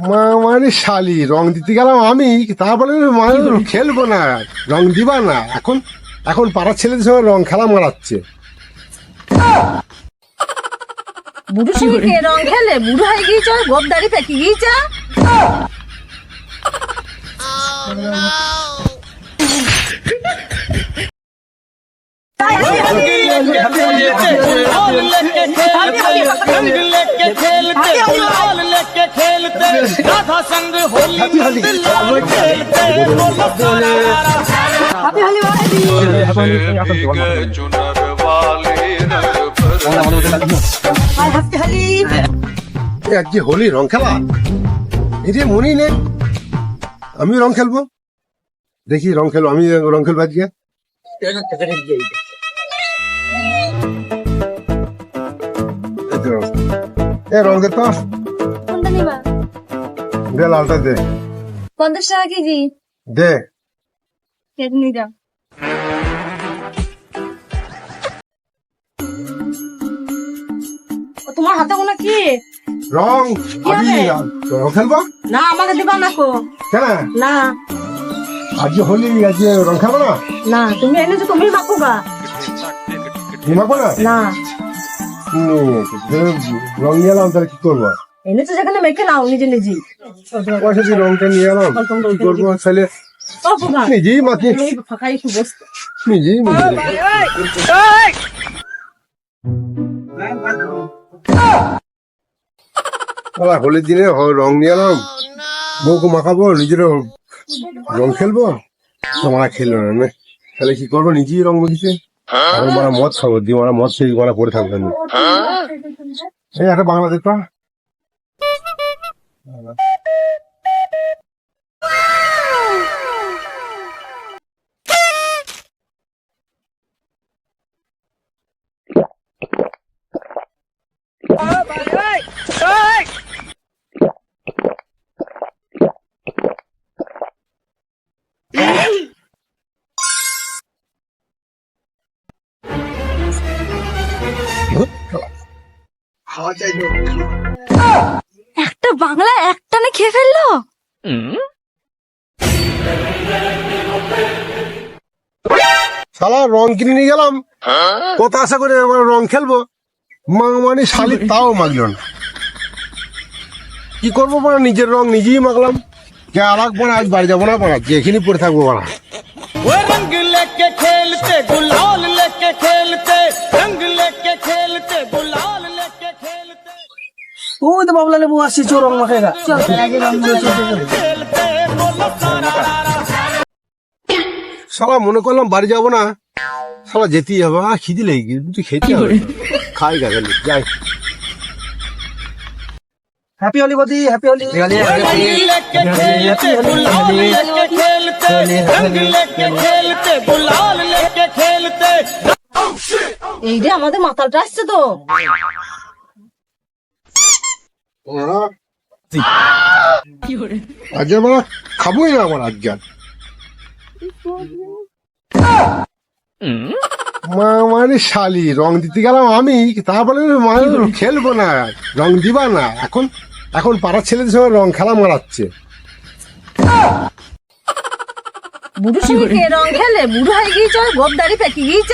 মা মানে শালি রং দিতে গেলাম আমি, তারপরে খেলবো না, রং দিবা না। এখন এখন পাড়ার ছেলেদের সঙ্গে রং খেলা মারাচ্ছে। বুড়ো সঙ্গে রং খেলে বুড়ো হয়ে গিয়েছ, গোবদারি পেকে গিয়েছ। আজকে হোলি রং খেলা, এটা মনেই নেই আমি রং খেলবো। দেখি রং খেলবো, আমি রং খেলবো আজকে। রং দে তো, কোনটা নিবা? দে লালটা দে, 50 টাকা কেজি। দে। কেটে নিয়ে যাও। তোমার হাতে কোনো কি রং আমি রং খেলবো না? আমাকে দিবা না কো? কেন? না আজকে হোলি, আজকে রং খেলবো না? না, তুমি এনেছো, তুমি মাখো গা। মাখবো না? না রং নিয়ে এলাম, তাহলে কি করবো? এনেছো যেখানে মেখে নাও নিজে নিজে। পয়সা দিয়ে রংটা নিয়ে এলাম, কি করবো? তাহলে নিজেই মাখি, ফাঁকাই খুব বসতে। নিজেই হোলির দিনে রং নিয়ে এলাম, বউকে মাখাবো, নিজেরও রং খেলবো। তোমারা খেললো না, তাহলে কি করবো? নিজেই রং মেখেছে। এখন মারা মদ খাবো, দিয়ে মারা মদ সেই মারা পড়ে থাকবে। এই একটা বাংলা দেখতো, একটা বাংলা একটানে খেয়ে ফেললো। শালা রং কিনে নিয়ে গেলাম, কত আশা করে আমার রং খেলবো, মানে শালি তাও মাগল না। কি করবো মানে, নিজের রং নিজেই মাগলাম। কে আর আজ বাড়ি যাবো না, বাড়া যেখানে পড়ে থাকবো বাড়া। रंग लेके खेलते गुलाल लेके खेलते, रंग लेके खेलते गुलाल लेके खेलते। ওই তো বাবলা লেবু আসছে, চো রং মাখে গা। শালা মনে করলাম বাড়ি যাবো না, শালা যেতেই হবে। খিদি লেগে গেছে, খেতে হবে, খাই গা গেলে যাই। হ্যাপি হোলি বদি, হ্যাপি হোলি। रंग लेके खेलते गुलाल लेके खेलते, रंग लेके खेलते गुलाल लेके खेलते। এই রে আমাদের মাতালটা আসছে তো। আজ আমরা খাবোই না, আমার আজ মা মানে শালি রং দিতে গেলাম আমি, তারপরে খেলবো না, রং দিবা না। এখন এখন পাড়ার ছেলেদের সঙ্গে রং খেলা মারাচ্ছে। বুড়ো সঙ্গে রং খেলে বুড়ো হয়ে গিয়েছ, গোবদারি পেকে গিয়েছ।